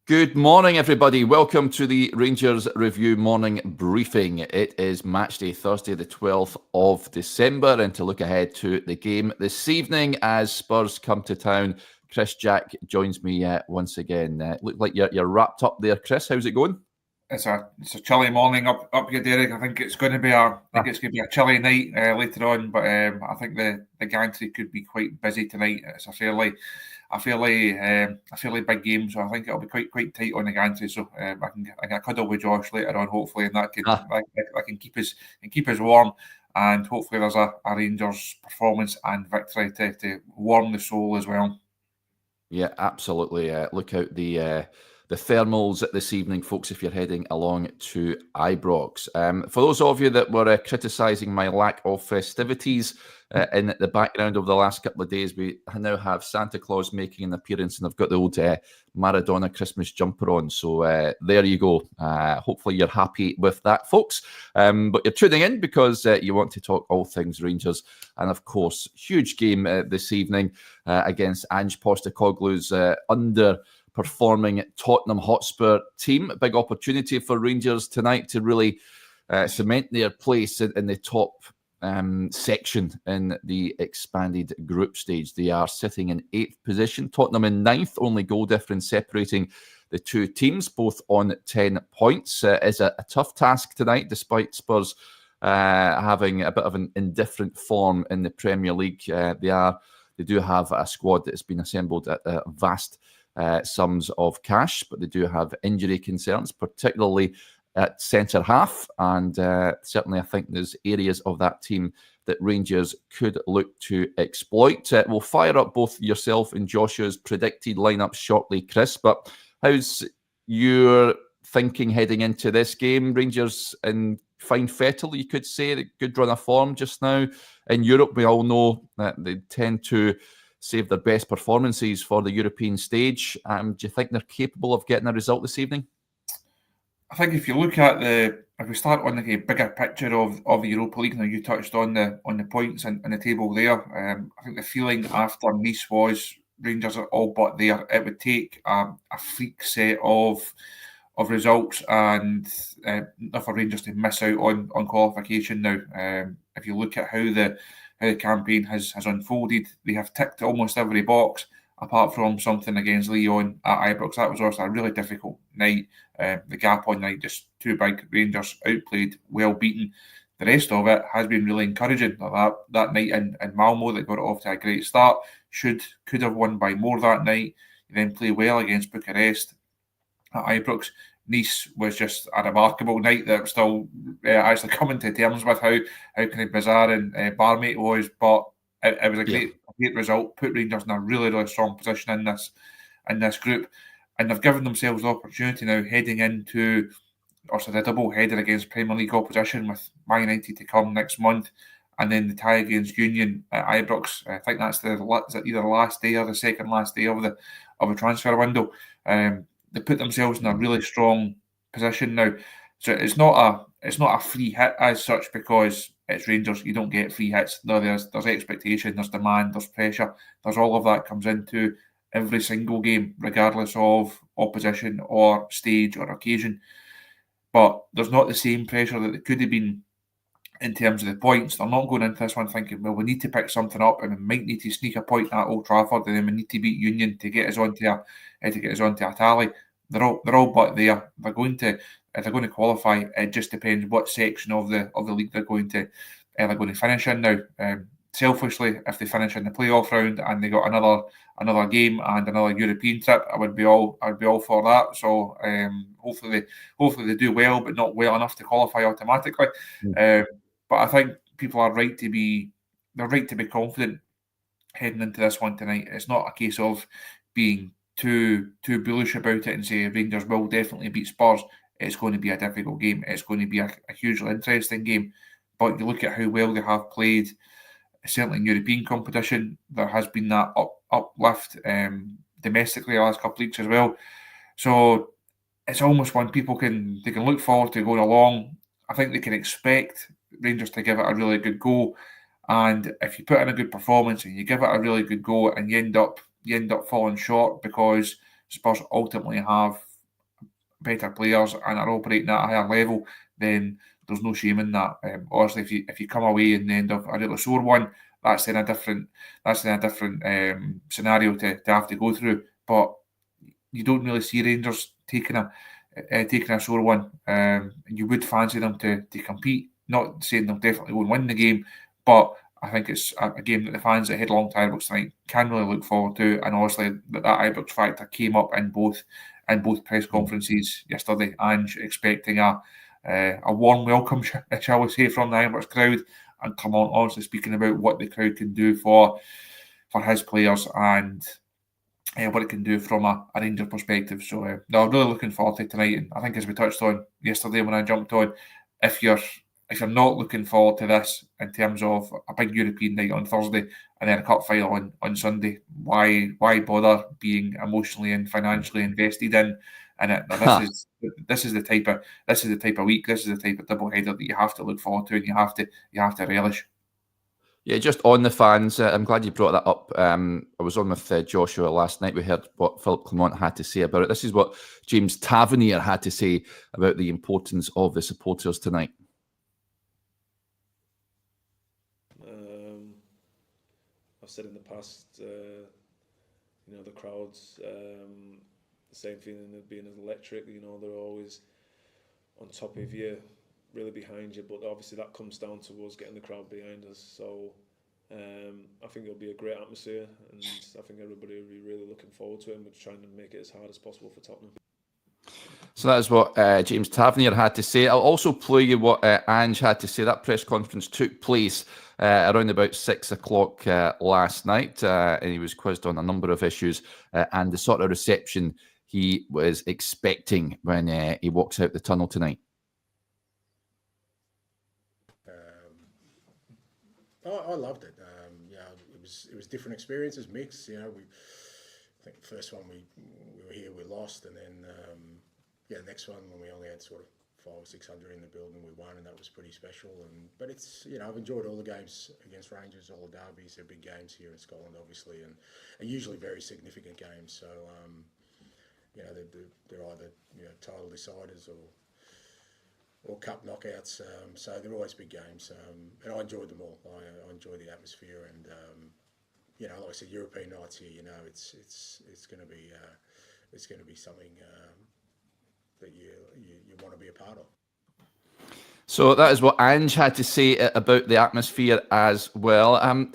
Good morning, everybody. Welcome to the Rangers Review morning briefing. It is match day, Thursday, the 12th of December, and to look ahead to the game this evening as Spurs come to town. Chris Jack joins me once again. Look like you're wrapped up there, Chris. How's it going? It's a chilly morning up here, Derek. I think it's going to be a chilly night later on, but I think the gantry could be quite busy tonight. It's a fairly big game, so I think it'll be quite tight on the gantry. So I can cuddle with Josh later on, hopefully, and that can keep us warm. And hopefully there's a Rangers performance and victory to warm the soul as well. Yeah, absolutely. Look out the thermals this evening, folks, if you're heading along to Ibrox. For those of you that were criticising my lack of festivities in the background over the last couple of days, we now have Santa Claus making an appearance, and I've got the old Maradona Christmas jumper on. So there you go. Hopefully you're happy with that, folks. But you're tuning in because you want to talk all things Rangers. And of course, huge game this evening against Ange Postecoglou's underperforming Tottenham Hotspur team. A big opportunity for Rangers tonight to really cement their place in the top section in the expanded group stage. They are sitting in 8th position, Tottenham in 9th, only goal difference separating the two teams, both on 10 points. Is a tough task tonight, despite Spurs having a bit of an indifferent form in the Premier League. They do have a squad that has been assembled at vast sums of cash, but they do have injury concerns, particularly at centre half, and certainly I think there's areas of that team that Rangers could look to exploit. We'll fire up both yourself and Joshua's predicted lineup shortly, Chris, but how's your thinking heading into this game? Rangers in fine fettle, you could say, a good run of form just now. In Europe, we all know that they tend to save their best performances for the European stage. Do you think they're capable of getting a result this evening? I think if you look at if we start on the bigger picture of the Europa League, now you touched on the points and the table there. I think the feeling after Nice was Rangers are all but there. It would take a freak set of results and for Rangers to miss out on qualification now. If you look at how the campaign has unfolded, they have ticked almost every box apart from something against Lyon at Ibrox. That was also a really difficult night. The gap on night just too big. Rangers outplayed, well beaten. The rest of it has been really encouraging. That night in Malmo that got it off to a great start, could have won by more that night. You then play well against Bucharest at Ibrox. Nice was just a remarkable night that I'm still actually coming to terms with how kind of bizarre and barmate was, but it was a great result. Put Rangers in a really, really strong position in this group, and they've given themselves the opportunity now heading into also the double header against Premier League opposition with Man United to come next month, and then the tie against Union at Ibrox. I think that's either the last day or the second last day of the transfer window. They put themselves in a really strong position now. So it's not a free hit as such because it's Rangers. You don't get free hits. No, there's expectation, there's demand, there's pressure. There's all of that comes into every single game, regardless of opposition or stage or occasion. But there's not the same pressure that there could have been in terms of the points. They're not going into this one thinking, well, we need to pick something up and we might need to sneak a point at Old Trafford and then we need to beat Union to get us onto a tally. They're all but there. If they're going to qualify, it just depends what section of the league they're going to finish in now. Selfishly, if they finish in the playoff round and they got another game and another European trip, I'd be all for that. So hopefully they do well, but not well enough to qualify automatically. But I think people are right to be confident heading into this one tonight. It's not a case of being too bullish about it and say Rangers will definitely beat Spurs. It's going to be a difficult game. It's going to be a hugely interesting game. But you look at how well they have played, certainly in European competition, there has been that uplift domestically the last couple of weeks as well. So it's almost one people can look forward to going along. I think they can expect Rangers to give it a really good go. And if you put in a good performance and you give it a really good go and you end up falling short because Spurs ultimately have better players and are operating at a higher level, then there's no shame in that. Obviously, if you come away in the end of a really sore one, that's then a different scenario to have to go through. But you don't really see Rangers taking a sore one. You would fancy them to compete. Not saying they'll definitely go and win the game, but I think it's a game that the fans that head along to Ibrox tonight can really look forward to. And obviously that Ibrox factor came up in both press conferences yesterday. Ange expecting a warm welcome, shall we say, from the Ibrox crowd, and come on, honestly speaking about what the crowd can do for his players and what it can do from a Rangers perspective. So no, I'm really looking forward to tonight. And I think, as we touched on yesterday when I jumped on, if you're not looking forward to this in terms of a big European night on Thursday and then a cup final on Sunday, why bother being emotionally and financially invested in it? Now, this is the type of week, this is the type of double header that you have to look forward to and you have to relish. Yeah, just on the fans, I'm glad you brought that up. I was on with Joshua last night. We heard what Philip Clement had to say about it. This is what James Tavernier had to say about the importance of the supporters tonight. I've said in the past, the crowds, the same feeling of being electric. They're always on top of you, really behind you, but obviously that comes down to us getting the crowd behind us. So I think it'll be a great atmosphere, and I think everybody will be really looking forward to it, and we're trying to make it as hard as possible for Tottenham. So that is what James Tavernier had to say. I'll also play you what Ange had to say. That press conference took place around about 6 o'clock last night, and he was quizzed on a number of issues and the sort of reception he was expecting when he walks out the tunnel tonight. I loved it. It was different experiences, mixed. I think the first one we were here, we lost, and then the next one when we only had sort of 500 or 600 in the building, we won, and that was pretty special. But it's I've enjoyed all the games against Rangers, all the derbies. They're big games here in Scotland, obviously, and usually very significant games. So they're either title deciders or cup knockouts. So they're always big games, and I enjoyed them all. I enjoy the atmosphere, and like I said, European nights here. It's going to be something that you want to be a part of. So that is what Ange had to say about the atmosphere as well. I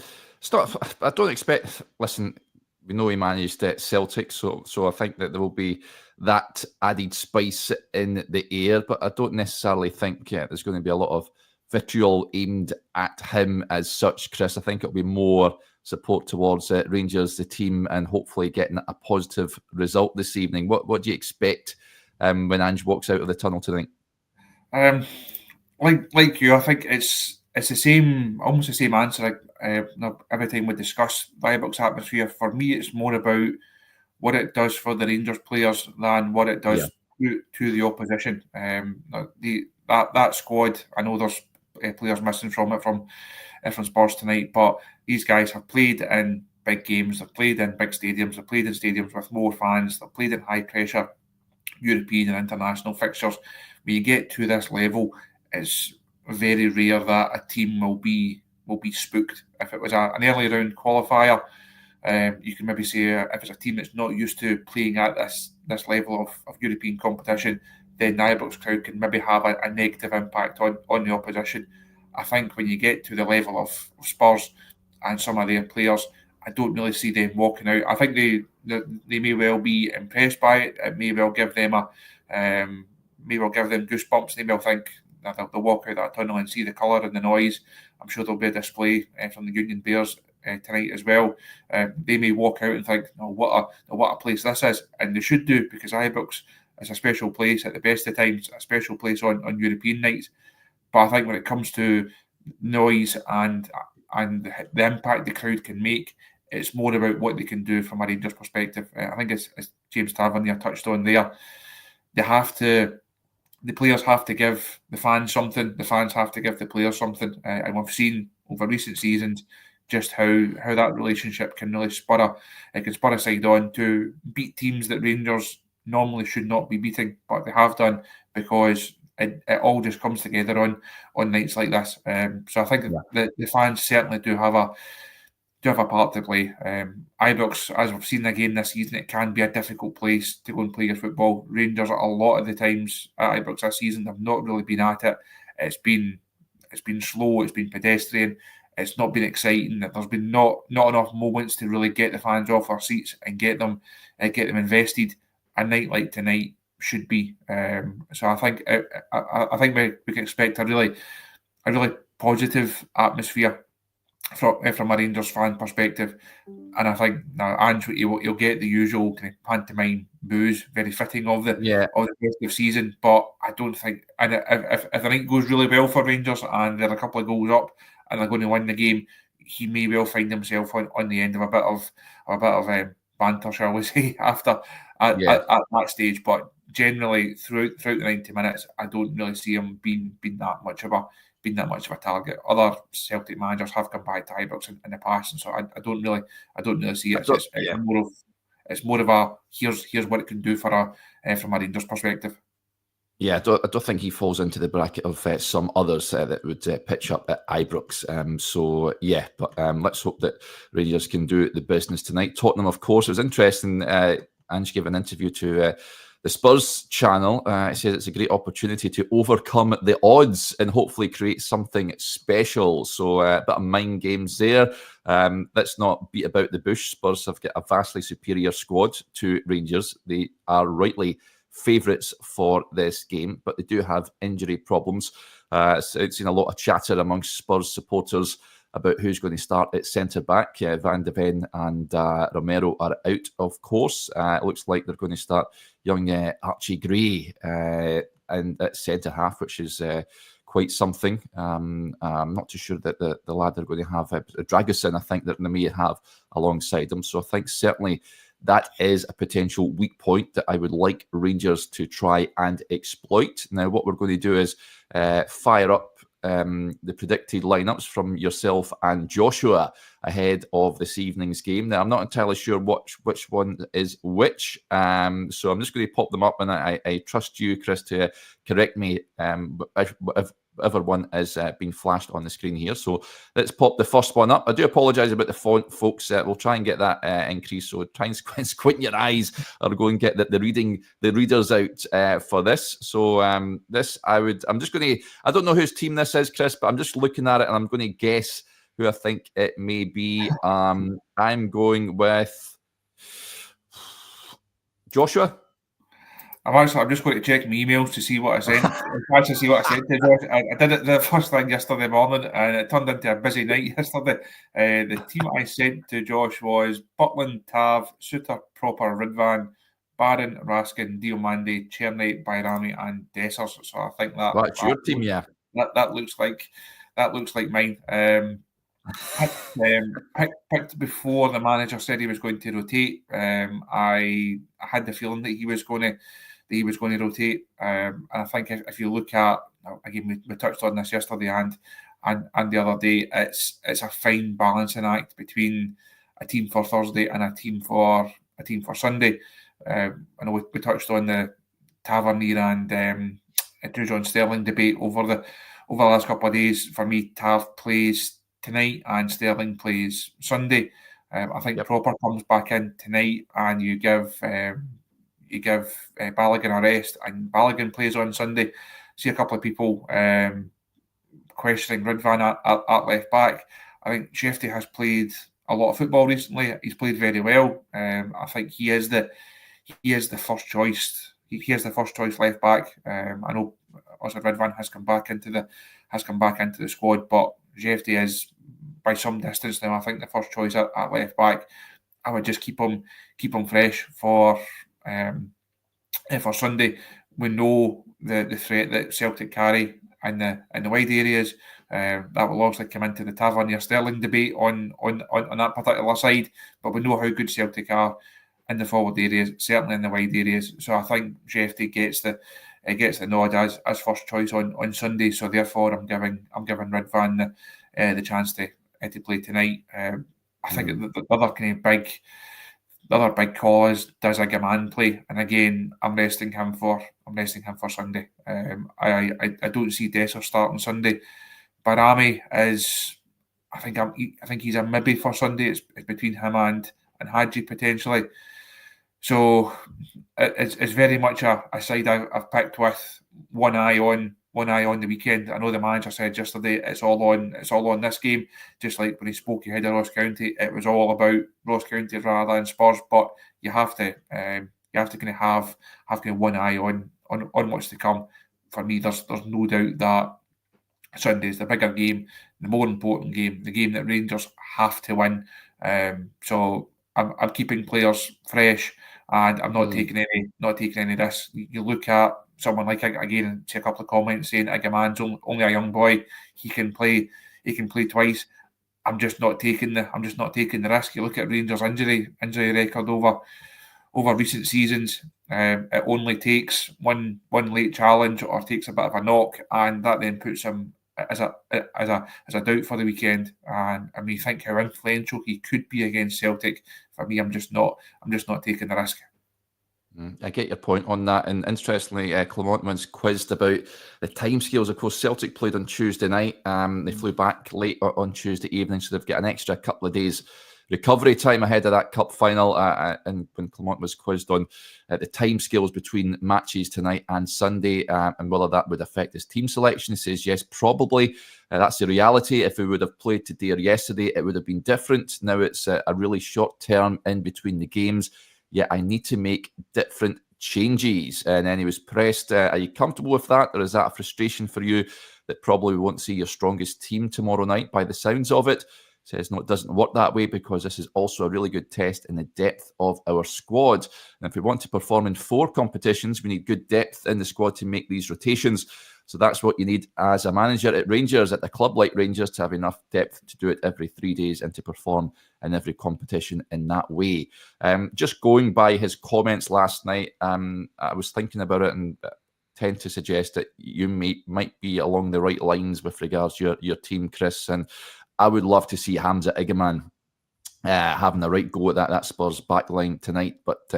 don't expect. Listen, we know he managed Celtic, so I think that there will be that added spice in the air, but I don't necessarily think there's going to be a lot of vitriol aimed at him as such, Chris. I think it'll be more support towards Rangers, the team, and hopefully getting a positive result this evening. What do you expect when Ange walks out of the tunnel tonight? Like you, I think it's the same, almost the same answer every time we discuss the Ibrox atmosphere. For me, it's more about what it does for the Rangers players than what it does to the opposition. That squad, I know there's players missing from Spurs tonight, but these guys have played in big games, they've played in big stadiums, they've played in stadiums with more fans, they've played in high pressure European and international fixtures. When you get to this level, it's very rare that a team will be spooked. If it was an early round qualifier, you can maybe say if it's a team that's not used to playing at this level of European competition, then the Ibrox crowd can maybe have a negative impact on the opposition. I think when you get to the level of Spurs and some of their players, I don't really see them walking out. I think they may well be impressed by it. It may well give them goosebumps. They may think that they'll walk out that tunnel and see the colour and the noise. I'm sure there'll be a display from the Union Bears tonight as well. They may walk out and think, what a place this is, and they should do, because Ibrox is a special place at the best of times, a special place on European nights. But I think when it comes to noise and the impact the crowd can make, it's more about what they can do from a Rangers perspective. I think as James Tavernier touched on there, the players have to give the fans something, the fans have to give the players something. And we've seen over recent seasons just how that relationship can really spur a side on to beat teams that Rangers normally should not be beating, but they have done because it all just comes together on nights like this. So I think the fans certainly do have a part to play. Ibrox, as we've seen again this season, it can be a difficult place to go and play your football. Rangers, a lot of the times at Ibrox this season, have not really been at it. It's been slow. It's been pedestrian. It's not been exciting. There's been not enough moments to really get the fans off their seats and get them invested. A night like tonight should be. So I think we can expect a really positive atmosphere from a Rangers fan perspective, and I think now Ange he'll get the usual kind of pantomime boos, very fitting of the festive season. But I don't think, and if the night goes really well for Rangers and they're a couple of goals up and they're going to win the game, he may well find himself on the end of a bit of banter, shall we say, after at that stage. But generally throughout the 90 minutes, I don't really see him being that much of a target. Other Celtic managers have come back to Ibrox in the past, and so I don't really see it. It's more of a here's what it can do from a Rangers perspective. Yeah, I don't think he falls into the bracket of some others that would pitch up at Ibrox. But let's hope that Rangers can do the business tonight. Tottenham, of course, it was interesting. Ange gave an interview to the Spurs channel. He says it's a great opportunity to overcome the odds and hopefully create something special. So a bit of mind games there. Let's not beat about the bush. Spurs have got a vastly superior squad to Rangers. They are rightly favourites for this game, but they do have injury problems. So it's seen a lot of chatter amongst Spurs supporters about who's going to start at centre-back. Van de Ven and Romero are out, of course. It looks like they're going to start young Archie Gray and at centre-half, which is quite something. I'm not too sure that the lad they're going to have, Dragusin, I think, that they may have alongside them. So I think certainly that is a potential weak point that I would like Rangers to try and exploit. Now, what we're going to do is fire up the predicted lineups from yourself and Joshua ahead of this evening's game. Now, I'm not entirely sure which one is which, so I'm just going to pop them up, and I trust you, Chris, to correct me if whatever one is being flashed on the screen here. So let's pop the first one up. I do apologise about the font, folks. We'll try and get that increase. So try and squint your eyes or go and get the readers out for this. So I'm just going to, I don't know whose team this is, Chris, but I'm just looking at it and I'm going to guess who I think it may be. I'm going with Joshua. I'm just going to check my emails to see what I sent. To Josh. I did it the first thing yesterday morning, and it turned into a busy night yesterday. The team I sent to Josh was Butland, Tav, Suter, Proper, Ridvan, Barron, Raskin, Diomande, Cherny, Bayrami, and Dessers. So I think that's your team, yeah. That looks like mine. Picked before the manager said he was going to rotate. I had the feeling that he was going to rotate. And I think if you look at, again, we touched on this yesterday and the other day, it's a fine balancing act between a team for Thursday and a team for Sunday. I know we touched on the Tavernier and Drew John Sterling debate over the last couple of days. For me, Tav plays tonight and Sterling plays Sunday. I think Proper comes back in tonight and you give Balogun a rest and Balogun plays on Sunday. See a couple of people questioning Ridvan at left back. I think Jefte has played a lot of football recently. He's played very well. I think he is the first choice. He is the first choice left back. I know also Ridvan has come back into the squad, but Jefte is by some distance now, I think, the first choice at left back. I would just keep him fresh for Sunday. We know the threat that Celtic carry in the wide areas. That will obviously come into the Tavernier Sterling debate on that particular side. But we know how good Celtic are in the forward areas, certainly in the wide areas. So I think Jefte gets the nod as first choice on Sunday. So therefore, I'm giving Ridvan the chance to play tonight. I think the other kind of other big call is, does Igamane play? And again, I'm resting him for Sunday. I don't see Dessers starting Sunday. Barami is, I think he's a maybe for Sunday. It's between him and Hadji potentially. So it's very much a side I've picked with one eye on the weekend. I know the manager said yesterday it's all on this game. Just like when he spoke ahead of Ross County, it was all about Ross County rather than Spurs. But you have to kind of have one eye on what's to come. For me, there's no doubt that Sunday's the bigger game, the more important game, the game that Rangers have to win. So I'm keeping players fresh, and I'm not taking any risks. You look at someone like, again, see a couple of comments saying Igamane's only a young boy. He can play twice. I'm just not taking the risk. You look at Rangers' injury record over recent seasons. It only takes one late challenge or takes a bit of a knock, and that then puts him as a doubt for the weekend. And I mean, think how influential he could be against Celtic. For me, I'm just not taking the risk. I get your point on that. And interestingly, Clement was quizzed about the timescales. Of course, Celtic played on Tuesday night. They flew back late on Tuesday evening, so they've got an extra couple of days recovery time ahead of that cup final. And when Clement was quizzed on the timescales between matches tonight and Sunday, and whether that would affect his team selection, he says yes, probably. That's the reality. If we would have played today or yesterday, it would have been different. Now it's a really short term in between the games. Yeah, I need to make different changes. And then he was pressed, are you comfortable with that? Or is that a frustration for you that probably won't see your strongest team tomorrow night by the sounds of it? Says, no, it doesn't work that way because this is also a really good test in the depth of our squad. And if we want to perform in 4 competitions, we need good depth in the squad to make these rotations. So that's what you need as a manager at Rangers, at a club like Rangers, to have enough depth to do it every 3 days and to perform in every competition in that way. Just going by his comments last night, I was thinking about it and tend to suggest that you might be along the right lines with regards to your team, Chris. And I would love to see Hamza Igamane having a right go at that Spurs backline tonight, but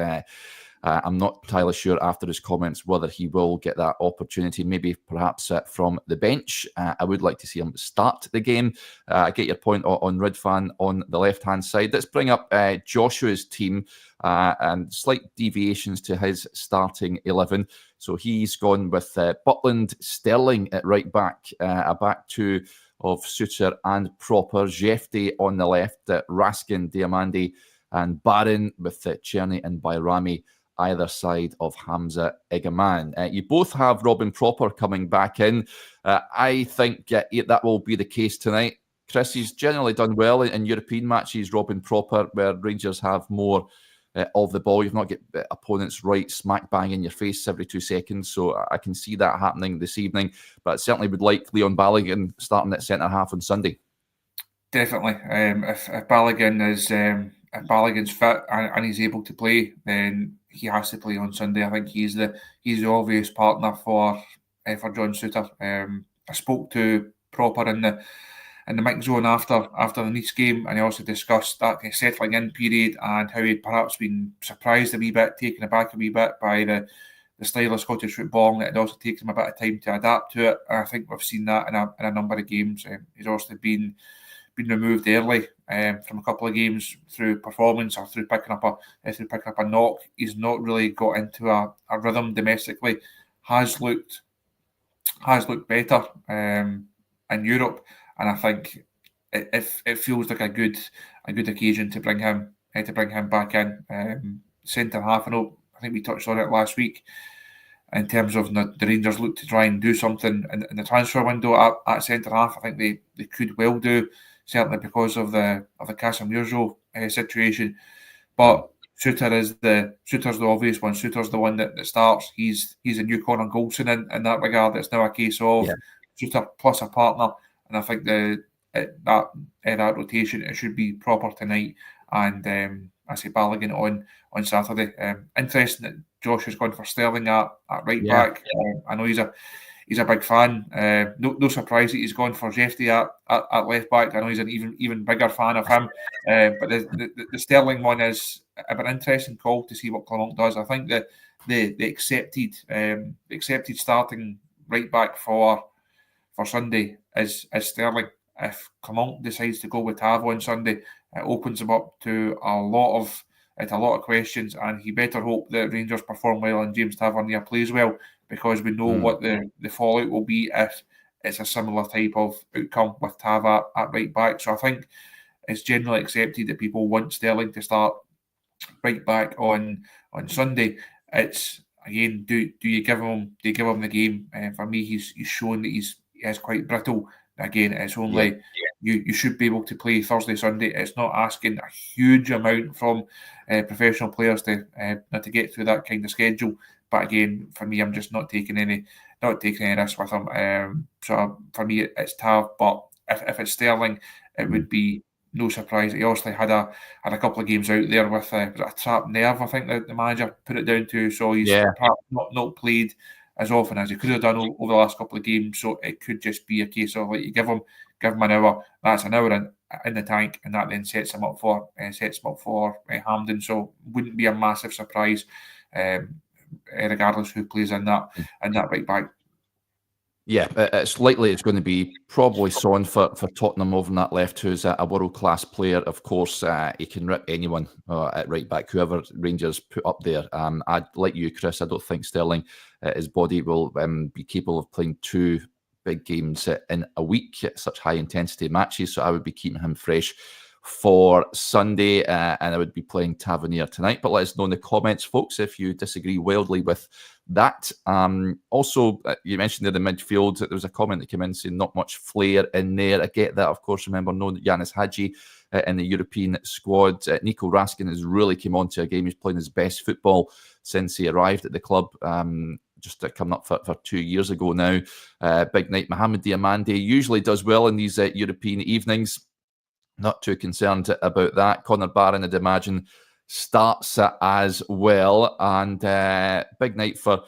I'm not entirely sure after his comments whether he will get that opportunity, maybe perhaps from the bench. I would like to see him start the game. I get your point on Ridvan on the left-hand side. Let's bring up Joshua's team and slight deviations to his starting 11. So he's gone with Butland, Sterling at right back, a back two of Suter and Proper, Jefte on the left, Raskin, Diamandi and Barron with Czerny and Bayrami either side of Hamza Igamane. You both have Robin Proper coming back in. I think that will be the case tonight. Chris, he's generally done well in European matches, Robin Proper, where Rangers have more of the ball. You've not get opponents right smack bang in your face every 2 seconds. So I can see that happening this evening. But I certainly would like Leon Balogun starting at centre-half on Sunday. Definitely. If Balogun's fit and he's able to play, then he has to play on Sunday. I think he's the obvious partner for John Suter. I spoke to Proper in the mix zone after the Nice game, and he also discussed that settling in period and how he'd perhaps been surprised a wee bit, taken aback a wee bit by the style of Scottish football, and it had also taken him a bit of time to adapt to it. And I think we've seen that in a number of games. He's also been removed early from a couple of games through performance or through picking up a knock. He's not really got into a rhythm domestically. Has looked better in Europe, and I think it feels like a good occasion to bring him back in centre half. I think we touched on it last week in terms of the Rangers look to try and do something in the transfer window at centre half. I think they could well do, certainly because of the Casemiro situation. But Suter's the obvious one. Suter's the one that starts. He's a new Conor Goldson in that regard. It's now a case of Suter plus a partner, and I think that rotation, it should be Proper tonight, and I say Balogun on Saturday. Interesting that Josh has gone for Sterling at right back. I know he's a big fan. No surprise that he's gone for Jefte at left back. I know he's an even bigger fan of him. But the Sterling one is an interesting call to see what Clermont does. I think that the accepted starting right back for Sunday is Sterling. If Clermont decides to go with Tav on Sunday, it opens him up to a lot of questions, and he better hope that Rangers perform well and James Tavernier plays well, because we know what the fallout will be if it's a similar type of outcome with Tav at right back. So I think it's generally accepted that people want Sterling to start right back on Sunday. It's again, do you give him the game? For me, he's shown that he is quite brittle. Again, it's only you should be able to play Thursday, Sunday. It's not asking a huge amount from professional players to get through that kind of schedule. But again, for me, I'm just not taking any risk with him. So for me, it's Tav. But if it's Sterling, it would be no surprise. He obviously had a couple of games out there with a trapped nerve, I think the manager put it down to. So he's perhaps not played as often as he could have done over the last couple of games. So it could just be a case of, like, you give him an hour. That's an hour in the tank, and that then sets him up for Hampden. So wouldn't be a massive surprise, regardless who plays in that right back. Yeah, it's likely it's going to be probably Son for Tottenham over in that left, who's a world-class player. Of course, he can rip anyone at right back, whoever Rangers put up there. Like you, Chris, I don't think Sterling, his body will be capable of playing two big games in a week, such high-intensity matches, so I would be keeping him fresh for Sunday, and I would be playing Tavernier tonight. But let us know in the comments, folks, if you disagree wildly with that. Also, you mentioned in the midfield, there was a comment that came in saying not much flair in there. I get that, of course. Remember, no Yanis Hadji in the European squad. Nico Raskin has really came onto a game. He's playing his best football since he arrived at the club, just coming up for 2 years ago now. Big night. Mohamed Diamande usually does well in these European evenings. Not too concerned about that. Connor Barron, I'd imagine, starts as well. And big night for,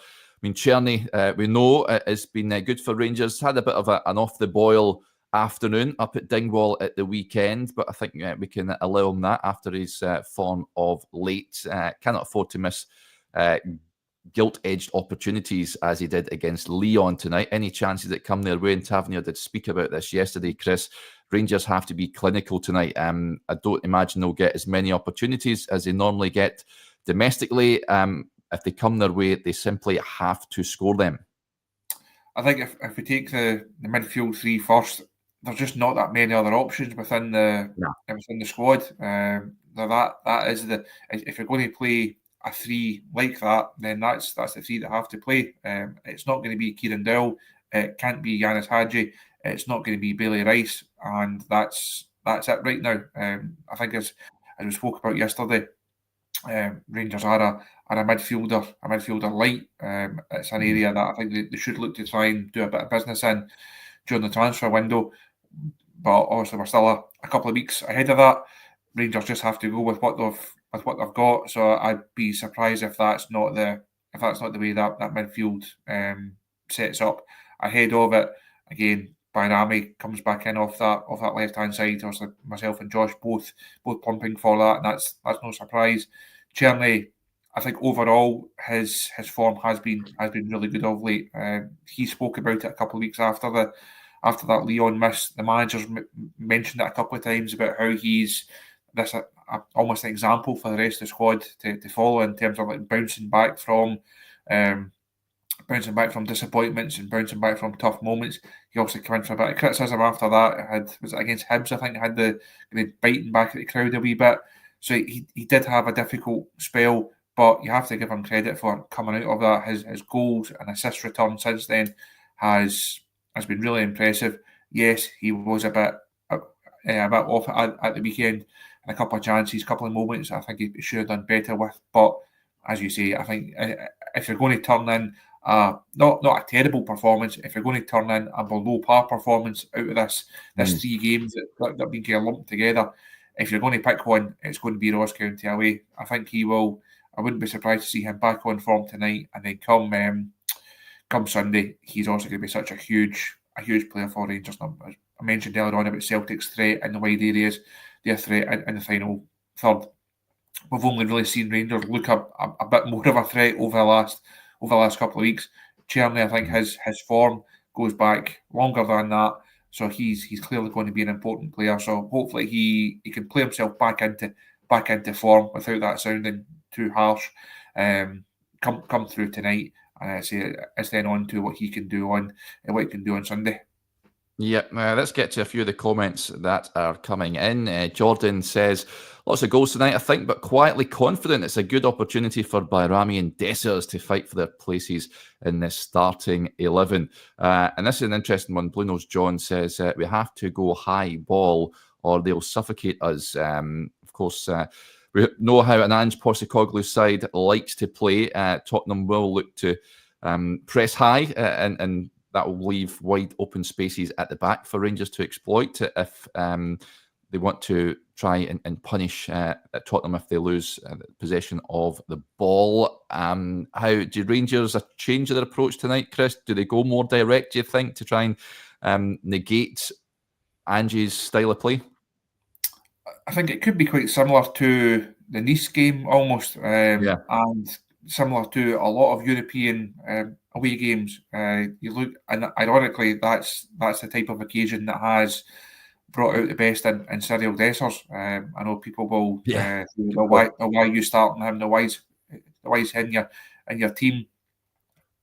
Czerny, we know has been good for Rangers. Had a bit of an off-the-boil afternoon up at Dingwall at the weekend, but I think we can allow him that after his form of late. Cannot afford to miss gilt-edged opportunities as he did against Lyon tonight. Any chances that come their way, and Tavernier did speak about this yesterday, Chris, Rangers have to be clinical tonight. I don't imagine they'll get as many opportunities as they normally get domestically. If they come their way, they simply have to score them. I think if we take the midfield three first, there's just not that many other options within the squad. That is if you're going to play a three like that, then that's the three that have to play. It's not going to be Kieran Dowell. It can't be Yanis Hadji. It's not going to be Bailey Rice, and that's it right now. I think as we spoke about yesterday, Rangers are a midfielder light. It's an area that I think they should look to try and do a bit of business in during the transfer window. But obviously we're still a couple of weeks ahead of that. Rangers just have to go with what they've got. So I'd be surprised if that's not the way that midfield sets up ahead of it. Again, Bayrami comes back in off that left hand side. Obviously, myself and Josh both pumping for that, and that's no surprise. Czerny, I think overall his form has been really good of late. He spoke about it a couple of weeks after that Lyon miss. The manager's mentioned it a couple of times about how he's almost an example for the rest of the squad to follow in terms of like bouncing back from disappointments and bouncing back from tough moments. He also came in for a bit of criticism after that. Was it against Hibs? I think had the biting back at the crowd a wee bit. So he did have a difficult spell, but you have to give him credit for coming out of that. His goals and assist return since then has been really impressive. Yes, he was a bit off at the weekend, and a couple of chances, a couple of moments I think he should have done better with. But as you say, I think if you're going to turn in not a terrible performance, if you're going to turn in a below par performance out of this 3 games that have been kind of lumped together, if you're going to pick one, it's going to be Ross County away. I think he will. I wouldn't be surprised to see him back on form tonight, and then come Sunday, he's also going to be such a huge player for Rangers. I mentioned earlier on about Celtic's threat in the wide areas, their threat in the final third. we've only really seen Rangers look a bit more of a threat over the last couple of weeks. Cherny, I think his form goes back longer than that, so he's clearly going to be an important player. So hopefully he can play himself back into form without that sounding too harsh. Come through tonight, and I say it's then on to what he can do on Sunday. Yep, let's get to a few of the comments that are coming in. Jordan says, lots of goals tonight, I think, but quietly confident it's a good opportunity for Bayrami and Dessers to fight for their places in the starting 11. And this is an interesting one. Blue Nose John says, we have to go high ball or they'll suffocate us. Of course, we know how an Ange Postecoglou side likes to play. Tottenham will look to press high and that will leave wide open spaces at the back for Rangers to exploit if they want to try and punish Tottenham if they lose possession of the ball. How do Rangers change their approach tonight, Chris? Do they go more direct, do you think, to try and negate Ange's style of play? I think it could be quite similar to the Nice game almost, and similar to a lot of European away games. You look, and ironically, that's the type of occasion that has brought out the best in Cyril Dessers. I know people will say, why are you starting him? Why is he in your team?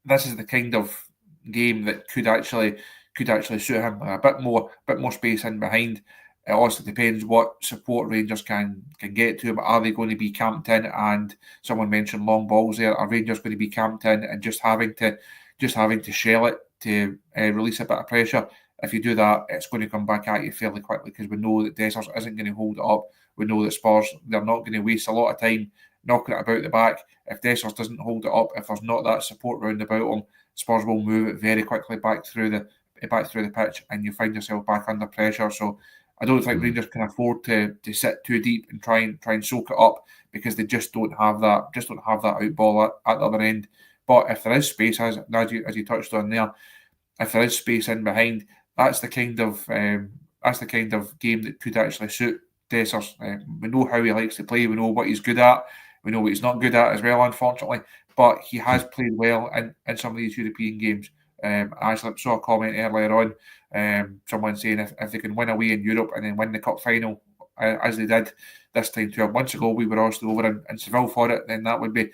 This is the kind of game that could actually suit him. A bit more space in behind. It also depends what support Rangers can get to him. Are they going to be camped in? And someone mentioned long balls there. Are Rangers going to be camped in and just having to shell it to release a bit of pressure? If you do that, it's going to come back at you fairly quickly because we know that Dessers isn't going to hold it up. We know that Spurs, they're not going to waste a lot of time knocking it about the back. If Dessers doesn't hold it up, if there's not that support round about him, Spurs will move it very quickly back through the pitch, and you find yourself back under pressure. So I don't think Rangers can afford to sit too deep and try and soak it up because they just don't have that out ball at the other end. But if there is space, as you touched on there, if there is space in behind, that's the kind of game that could actually suit Dessers. We know how he likes to play. We know what he's good at. We know what he's not good at as well, unfortunately. But he has played well in some of these European games. I actually saw a comment earlier on, someone saying if they can win away in Europe and then win the cup final, as they did this time 12 months ago, we were all still over in Seville for it, then that would be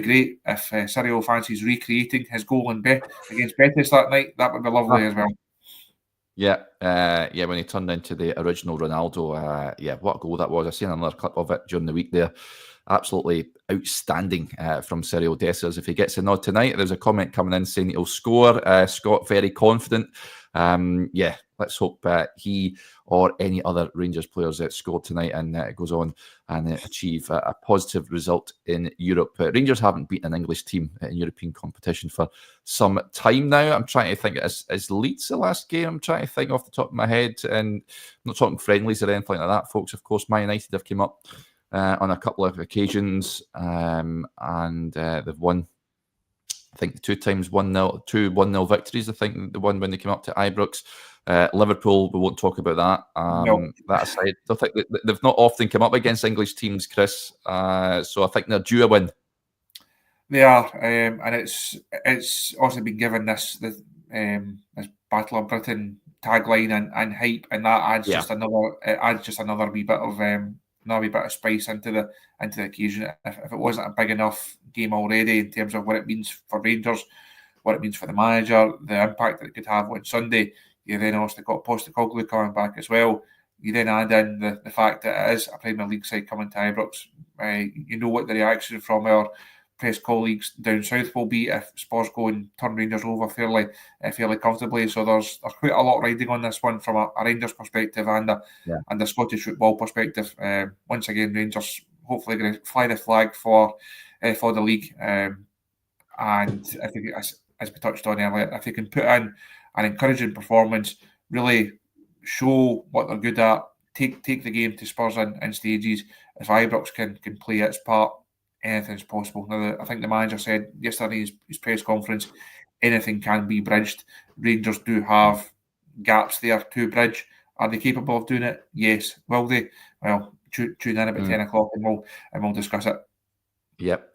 great. If Cyril fancies recreating his goal against Betis that night, that would be lovely as well. Yeah, when he turned into the original Ronaldo, what a goal that was. I've seen another clip of it during the week there. Absolutely outstanding from Cyril Dessers. If he gets a nod tonight, there's a comment coming in saying he'll score. Scott, very confident. Let's hope he or any other Rangers players that scored tonight and goes on and achieve a positive result in Europe. Rangers haven't beaten an English team in European competition for some time now. I'm trying to think, is Leeds the last game? I'm trying to think off the top of my head, and I'm not talking friendlies or anything like that, folks. Of course, Man United have come up on a couple of occasions, and they've won, I think, 2 times 1-0, 2 1-0 victories. I think the one when they came up to Ibrox. Liverpool, we won't talk about that. No. That aside, I think they've not often come up against English teams, Chris. So I think they're due a win. They are, and it's also been given this Battle of Britain tagline and hype, and that adds just another wee bit of spice into the occasion. If it wasn't a big enough game already in terms of what it means for Rangers, what it means for the manager, the impact that it could have on Sunday, you then also got Postecoglou coming back as well. You then add in the fact that it is a Premier League side coming to Ibrox. You know what the reaction from our press colleagues down south will be if Spurs go and turn Rangers over fairly comfortably. So there's quite a lot riding on this one from a Rangers perspective and a Scottish football perspective. Once again, Rangers hopefully going to fly the flag for the league. And I think, as we touched on earlier, if they can put in an encouraging performance, really show what they're good at, take the game to Spurs in stages. If Ibrox can play its part, anything's possible. Now, I think the manager said yesterday in his press conference, anything can be bridged. Rangers do have gaps there to bridge. Are they capable of doing it? Yes. Will they? Well, tune in about 10 o'clock and we'll discuss it. Yep.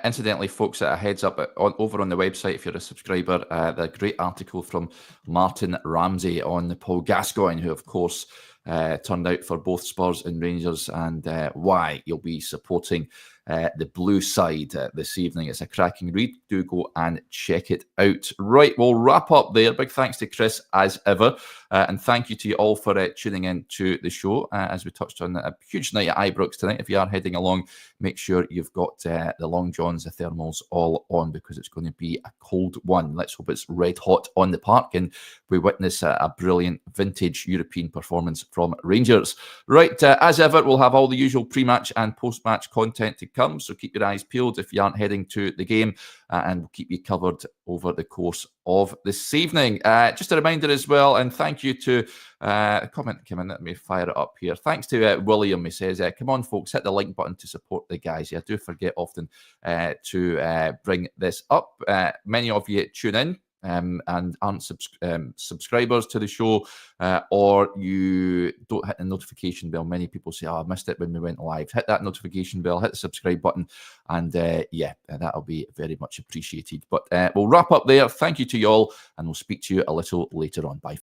Incidentally, folks, a heads up over on the website, if you're a subscriber, the great article from Martin Ramsey on Paul Gascoigne, who, of course, turned out for both Spurs and Rangers, and why you'll be supporting the blue side this evening. It's a cracking read. Do go and check it out. Right, we'll wrap up there. Big thanks to Chris, as ever. And thank you to you all for tuning in to the show. As we touched on, a huge night at Ibrox tonight. If you are heading along, make sure you've got the long johns, the thermals all on, because it's going to be a cold one. Let's hope it's red hot on the park and we witness a brilliant vintage European performance from Rangers. Right, as ever, we'll have all the usual pre-match and post-match content to come, so keep your eyes peeled if you aren't heading to the game, and we'll keep you covered over the course of this evening. Just a reminder as well, and thank you to a comment came in. Let me fire it up here. Thanks to William. He says, come on folks, hit the like button to support the guys. Yeah, I do forget often to bring this up. Many of you tune in and aren't subscribers to the show, or you don't hit the notification bell. Many people say, I missed it when we went live. Hit that notification bell, hit the subscribe button, and that'll be very much appreciated. But we'll wrap up there. Thank you to you all, and we'll speak to you a little later on. Bye.